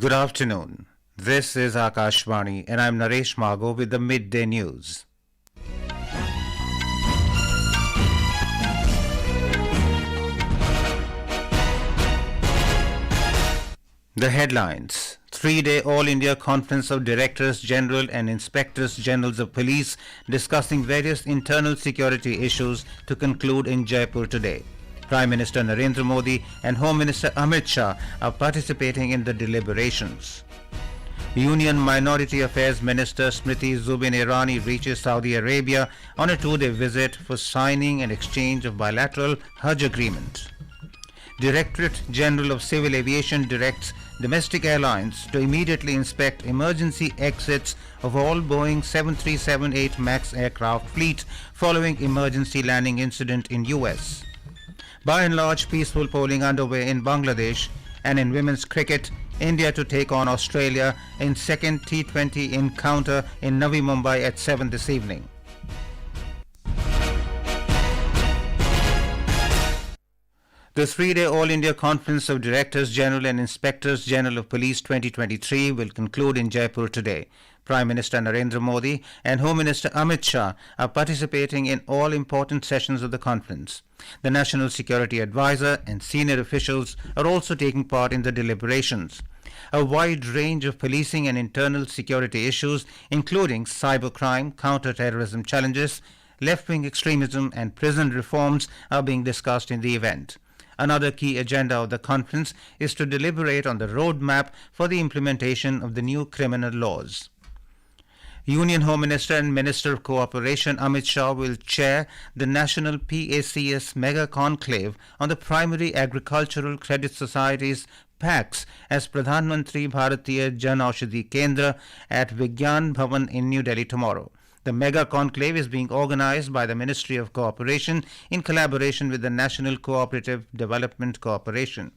Good afternoon. This is Akashvani and I'm Naresh Margo with the midday news. The headlines. 3-day All India Conference of Directors General and Inspectors Generals of Police discussing various internal security issues to conclude in Jaipur today. Prime Minister Narendra Modi and Home Minister Amit Shah are participating in the deliberations. Union Minority Affairs Minister Smriti Zubin Irani reaches Saudi Arabia on a 2-day visit for signing and exchange of bilateral Haj Agreement. Directorate General of Civil Aviation directs domestic airlines to immediately inspect emergency exits of all Boeing 737-8 MAX aircraft fleet following emergency landing incident in US. By and large, peaceful polling underway in Bangladesh, and in women's cricket, India to take on Australia in second T20 encounter in Navi Mumbai at 7 this evening. The 3-day All India Conference of Directors General and Inspectors General of Police 2023 will conclude in Jaipur today. Prime Minister Narendra Modi and Home Minister Amit Shah are participating in all important sessions of the conference. The National Security Advisor and senior officials are also taking part in the deliberations. A wide range of policing and internal security issues, including cybercrime, counter-terrorism challenges, left-wing extremism and prison reforms, are being discussed in the event. Another key agenda of the conference is to deliberate on the roadmap for the implementation of the new criminal laws. Union Home Minister and Minister of Cooperation Amit Shah will chair the National PACS Mega Conclave on the Primary Agricultural Credit Societies PACS as Pradhan Mantri Bharatiya Jan Aushadhi Kendra at Vigyan Bhavan in New Delhi tomorrow. The mega conclave is being organized by the Ministry of Cooperation in collaboration with the National Cooperative Development Corporation.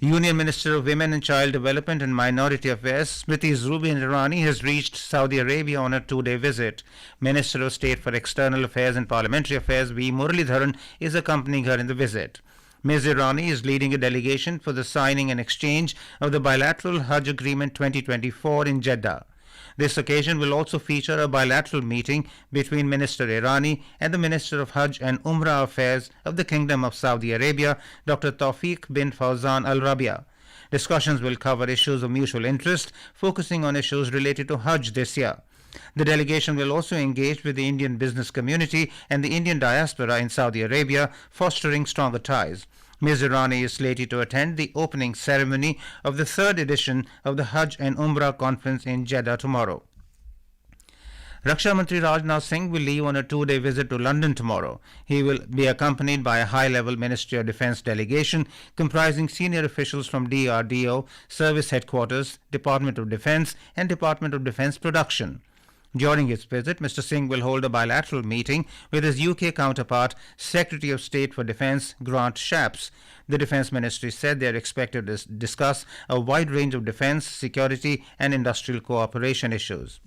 Union Minister of Women and Child Development and Minority Affairs Smriti Zubin Irani has reached Saudi Arabia on a 2-day visit. Minister of State for External Affairs and Parliamentary Affairs V. Muralidharan is accompanying her in the visit. Ms. Irani is leading a delegation for the signing and exchange of the bilateral Haj Agreement 2024 in Jeddah. This occasion will also feature a bilateral meeting between Minister Irani and the Minister of Hajj and Umrah Affairs of the Kingdom of Saudi Arabia, Dr. Tawfiq bin Fawzan Al Rabia. Discussions will cover issues of mutual interest, focusing on issues related to Hajj this year. The delegation will also engage with the Indian business community and the Indian diaspora in Saudi Arabia, fostering stronger ties. Ms. Irani is slated to attend the opening ceremony of the 3rd edition of the Hajj and Umrah conference in Jeddah tomorrow. Raksha Mantri Rajnath Singh will leave on a 2-day visit to London tomorrow. He will be accompanied by a high-level Ministry of Defence delegation comprising senior officials from DRDO, Service Headquarters, Department of Defence and Department of Defence Production. During his visit, Mr. Singh will hold a bilateral meeting with his UK counterpart, Secretary of State for Defence Grant Shapps. The Defence Ministry said they are expected to discuss a wide range of defence, security and industrial cooperation issues.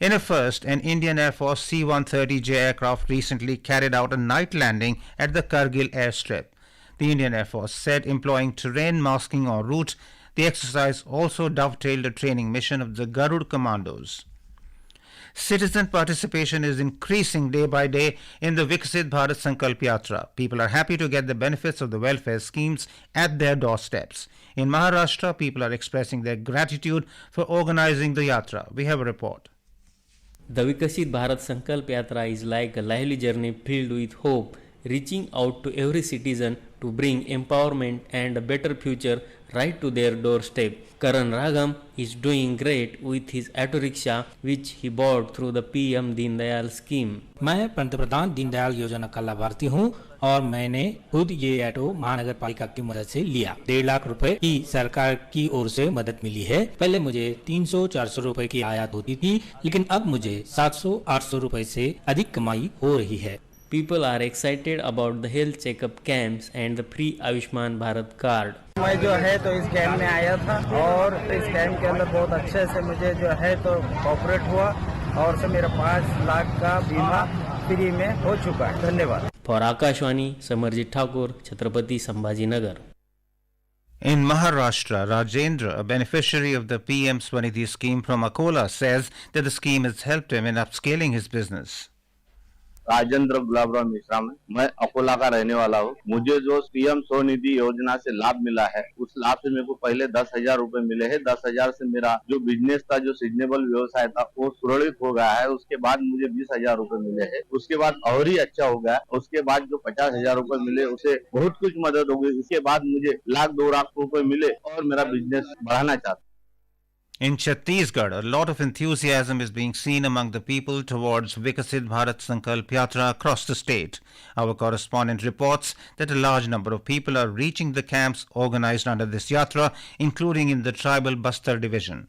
In a first, an Indian Air Force C-130J aircraft recently carried out a night landing at the Kargil airstrip. The Indian Air Force said, employing terrain masking en route, the exercise also dovetailed a training mission of the Garud Commandos. Citizen participation is increasing day by day in the Viksit Bharat Sankalp Yatra. People are happy to get the benefits of the welfare schemes at their doorsteps. In Maharashtra, people are expressing their gratitude for organizing the yatra. We have a report. The Viksit Bharat Sankalp Yatra is like a lively journey filled with hope, reaching out to every citizen to bring empowerment and a better future right to their doorstep. Karan Ragam is doing great with his auto rickshaw which he bought through the PM Deen Dayal scheme. मैं पंतप्रधान दीनदयाल योजना का लाभार्थी हूँ और मैंने खुद ये ऑटो महानगर पालिका की मदद से लिया। 1.5 लाख रुपए की सरकार की ओर से मदद मिली है। पहले मुझे 300-400 रुपए की आयात होती थी, लेकिन अब मुझे 700-800 रुपए से अधिक कमाई हो रही है। People are excited about the health checkup camps and the free Aviation Bharat card. मैं जो है तो इस कैंप में आया था और इस कैंप के अंदर बहुत अच्छे से मुझे जो है तो कोऑपरेट हुआ और से मेरा 5 लाख का बीमा फ्री में हो चुका है। धन्यवाद। For Akashvani, Samarjit Thakur, Chhatrapati Sambhajinagar. In Maharashtra, Rajendra, a beneficiary of the PM Swanidhi scheme from Akola, says that the scheme has helped him in upscaling his business. Rajendra Gulabrao Mishra में मैं अकोला का रहने वाला हूँ। मुझे जो पीएम स्वनिधि योजना से लाभ मिला है, उस लाभ से मेरे को पहले 10,000 रुपए मिले हैं। 10,000 से मेरा जो बिजनेस था, जो सीजनेबल व्यवसाय था, वो सुरक्षित हो गया है। उसके बाद मुझे 20,000 रुपए मिले हैं। उसके बाद और ही अच्छा हो गया। उसके बाद जो 50,000 रुपए मिले, उसे बहुत कुछ मदद हो गई। उसके बाद मुझे 1,00,000-2,00,000 रुपए मिले और मेरा बिजनेस बढ़ाना चाहता। In Chhattisgarh, a lot of enthusiasm is being seen among the people towards Vikasit Bharat Sankalp Yatra across the state. Our correspondent reports that a large number of people are reaching the camps organized under this yatra, including in the tribal Bastar division.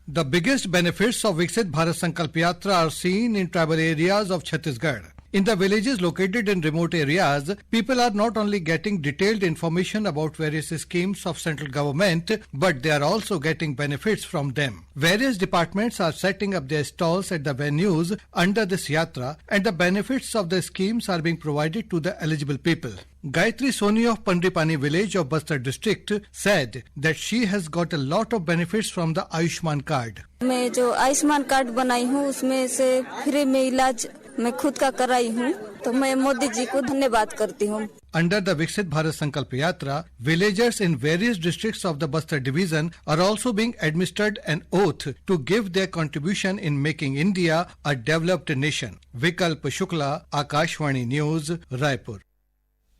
The biggest benefits of Viksit Bharat Sankalp Yatra are seen in tribal areas of Chhattisgarh. In the villages located in remote areas, people are not only getting detailed information about various schemes of central government, but they are also getting benefits from them. Various departments are setting up their stalls at the venues under this yatra, and the benefits of the schemes are being provided to the eligible people. Gayatri Soni of Pandripani village of Bastar district said that she has got a lot of benefits from the Ayushman card. मैं जो Ayushman card बनाई हूँ उसमें से free में इलाज मैं खुद का कराई हूँ, तो मैं मोदी जी को धन्यवाद करती हूँ. Under the Viksit Bharat Sankalp Yatra, villagers in various districts of the Bastar division are also being administered an oath to give their contribution in making India a developed nation. Vikalp Shukla, Akashvani News, Raipur.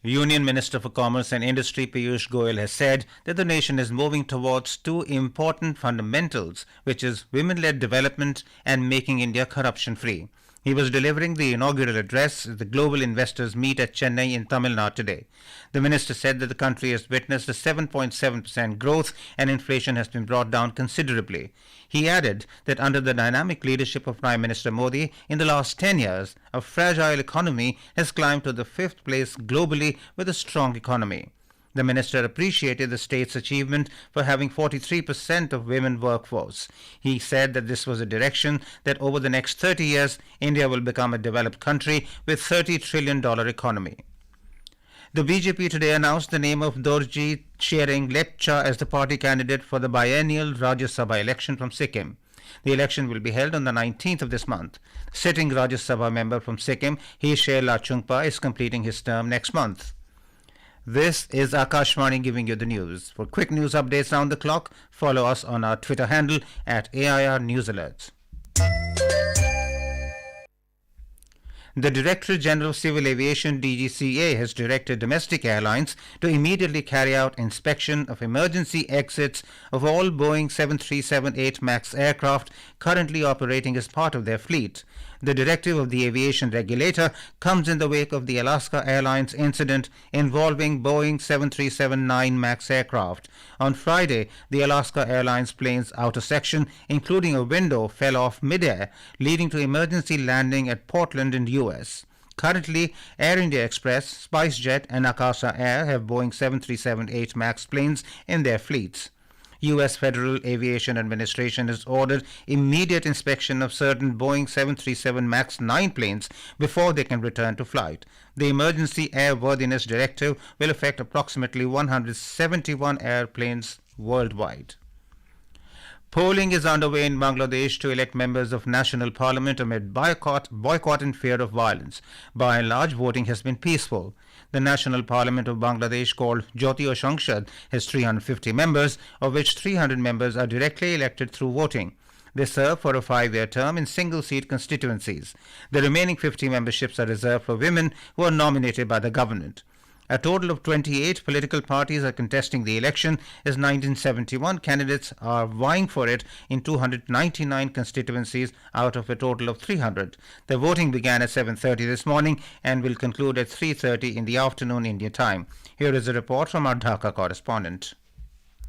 Union Minister for Commerce and Industry Piyush Goyal has said that the nation is moving towards two important fundamentals, which is women-led development and making India corruption-free. He was delivering the inaugural address at the Global Investors Meet at Chennai in Tamil Nadu today. The minister said that the country has witnessed a 7.7% growth and inflation has been brought down considerably. He added that under the dynamic leadership of Prime Minister Modi, in the last 10 years, a fragile economy has climbed to the 5th place globally with a strong economy. The minister appreciated the state's achievement for having 43% of women workforce. He said that this was a direction that over the next 30 years, India will become a developed country with $30 trillion economy. The BJP today announced the name of Dorji Shereng Lepcha as the party candidate for the biennial Rajya Sabha election from Sikkim. The election will be held on the 19th of this month. Sitting Rajya Sabha member from Sikkim, Hishe Lachungpa, is completing his term next month. This is Akashvani giving you the news. For quick news updates round the clock, follow us on our Twitter handle at AIR News Alerts. The Directorate General of Civil Aviation DGCA has directed domestic airlines to immediately carry out inspection of emergency exits of all Boeing 737-8 MAX aircraft currently operating as part of their fleet. The directive of the aviation regulator comes in the wake of the Alaska Airlines incident involving Boeing 737-9 MAX aircraft. On Friday, the Alaska Airlines plane's outer section, including a window, fell off midair, leading to emergency landing at Portland in the U.S. Currently, Air India Express, SpiceJet and Akasa Air have Boeing 737-8 MAX planes in their fleets. U.S. Federal Aviation Administration has ordered immediate inspection of certain Boeing 737 MAX 9 planes before they can return to flight. The Emergency Airworthiness Directive will affect approximately 171 airplanes worldwide. Polling is underway in Bangladesh to elect members of National Parliament amid boycott and fear of violence. By and large, voting has been peaceful. The National Parliament of Bangladesh, called Jatiyo Sangshad, has 350 members, of which 300 members are directly elected through voting. They serve for a 5-year term in single-seat constituencies. The remaining 50 memberships are reserved for women who are nominated by the government. A total of 28 political parties are contesting the election, as 1971 candidates are vying for it in 299 constituencies out of a total of 300. The voting began at 7:30 this morning and will conclude at 3:30 in the afternoon India time. Here is a report from our Dhaka correspondent.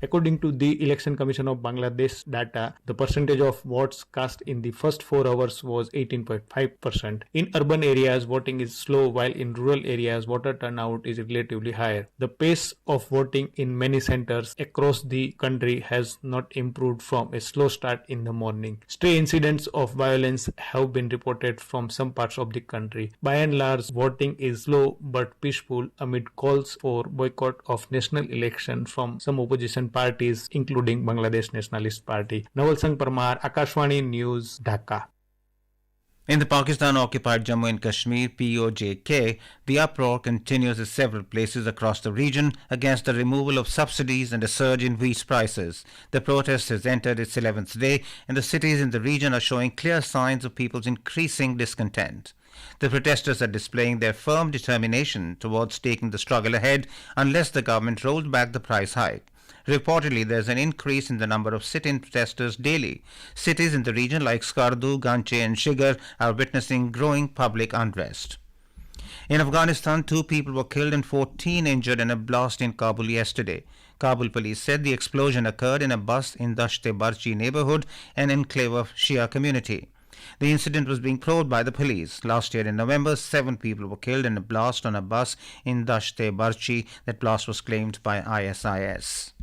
According to the Election Commission of Bangladesh data, the percentage of votes cast in the first 4 hours was 18.5%. In urban areas, voting is slow, while in rural areas, voter turnout is relatively higher. The pace of voting in many centers across the country has not improved from a slow start in the morning. Stray incidents of violence have been reported from some parts of the country. By and large, voting is slow but peaceful amid calls for boycott of national election from some opposition parties, including Bangladesh Nationalist Party. Naval Sangh Parmar, Akashvani News, Dhaka. In the Pakistan-occupied Jammu and Kashmir (POJK), the uproar continues in several places across the region against the removal of subsidies and a surge in wheat prices. The protest has entered its 11th day, and the cities in the region are showing clear signs of people's increasing discontent. The protesters are displaying their firm determination towards taking the struggle ahead unless the government rolls back the price hike. Reportedly, there is an increase in the number of sit-in protesters daily. Cities in the region like Skardu, Ganche and Shigar are witnessing growing public unrest. In Afghanistan, 2 people were killed and 14 injured in a blast in Kabul yesterday. Kabul police said the explosion occurred in a bus in Dasht-e-Barchi neighborhood, an enclave of Shia community. The incident was being probed by the police. Last year in November, 7 people were killed in a blast on a bus in Dasht-e-Barchi. That blast was claimed by ISIS.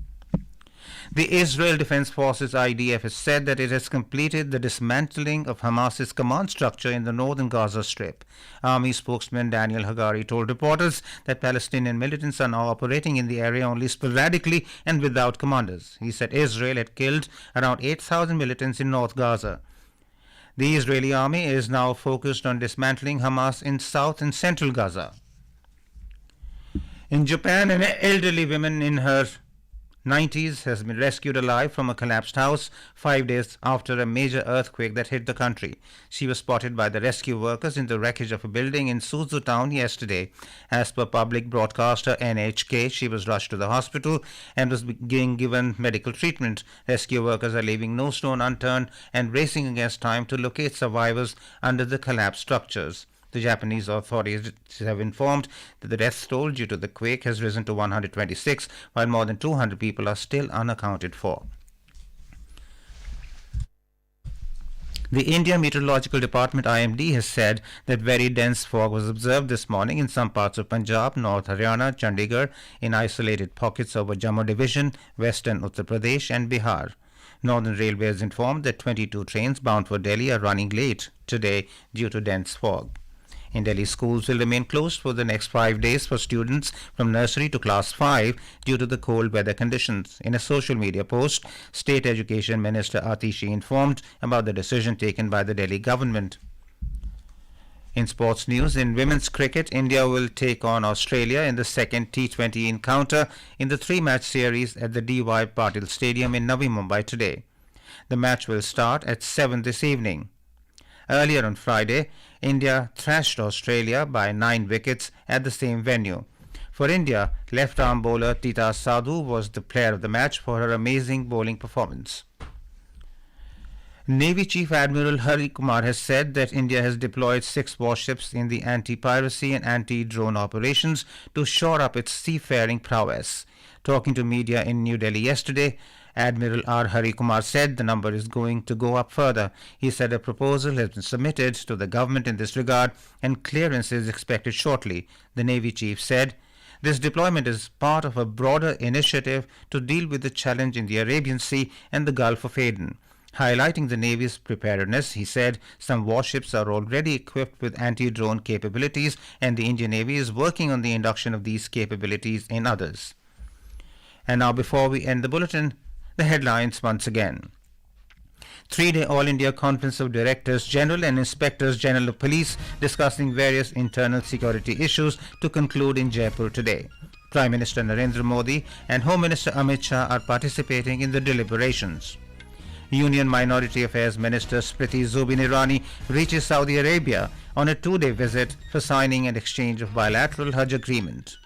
The Israel Defense Forces IDF has said that it has completed the dismantling of Hamas's command structure in the northern Gaza Strip. Army spokesman Daniel Hagari told reporters that Palestinian militants are now operating in the area only sporadically and without commanders. He said Israel had killed around 8,000 militants in North Gaza. The Israeli army is now focused on dismantling Hamas in South and Central Gaza. In Japan, an elderly woman in her 90s has been rescued alive from a collapsed house 5 days after a major earthquake that hit the country. She was spotted by the rescue workers in the wreckage of a building in Suzu town yesterday. As per public broadcaster NHK, she was rushed to the hospital and was being given medical treatment. Rescue workers are leaving no stone unturned and racing against time to locate survivors under the collapsed structures. The Japanese authorities have informed that the death toll due to the quake has risen to 126, while more than 200 people are still unaccounted for. The India Meteorological Department IMD has said that very dense fog was observed this morning in some parts of Punjab, North Haryana, Chandigarh, in isolated pockets over Jammu Division, Western Uttar Pradesh and Bihar. Northern Railway has informed that 22 trains bound for Delhi are running late today due to dense fog. In Delhi, schools will remain closed for the next 5 days for students from nursery to class 5 due to the cold weather conditions. In a social media post, State Education Minister Atishi informed about the decision taken by the Delhi government. In sports news, in women's cricket, India will take on Australia in the second T20 encounter in the 3-match series at the D.Y. Patil Stadium in Navi Mumbai today. The match will start at 7 this evening. Earlier on Friday, India thrashed Australia by 9 wickets at the same venue. For India, left-arm bowler Tita Sadhu was the player of the match for her amazing bowling performance. Navy Chief Admiral Hari Kumar has said that India has deployed 6 warships in the anti-piracy and anti-drone operations to shore up its seafaring prowess. Talking to media in New Delhi yesterday, Admiral R. Hari Kumar said the number is going to go up further. He said a proposal has been submitted to the government in this regard and clearance is expected shortly. The Navy Chief said, "This deployment is part of a broader initiative to deal with the challenge in the Arabian Sea and the Gulf of Aden." Highlighting the Navy's preparedness, he said some warships are already equipped with anti-drone capabilities and the Indian Navy is working on the induction of these capabilities in others. And now, before we end the bulletin, the headlines once again. 3-day All India Conference of Directors General and Inspectors General of Police discussing various internal security issues to conclude in Jaipur today. Prime Minister Narendra Modi and Home Minister Amit Shah are participating in the deliberations. Union Minority Affairs Minister Smriti Zubin Irani reaches Saudi Arabia on a 2-day visit for signing and exchange of bilateral Haj Agreement.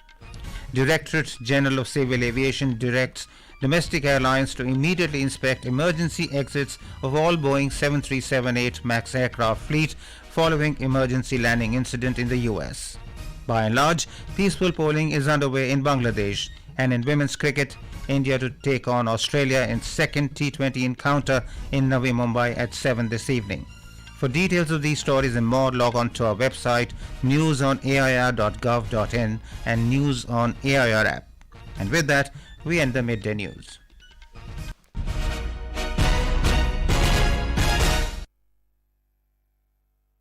Directorate General of Civil Aviation directs domestic airlines to immediately inspect emergency exits of all Boeing 737-8 MAX aircraft fleet following emergency landing incident in the US. By and large, peaceful polling is underway in Bangladesh, and in women's cricket, India to take on Australia in second T20 encounter in Navi Mumbai at 7 this evening. For details of these stories and more, log on to our website newsonair.gov.in and News on AIR app. And with that, we end the midday news.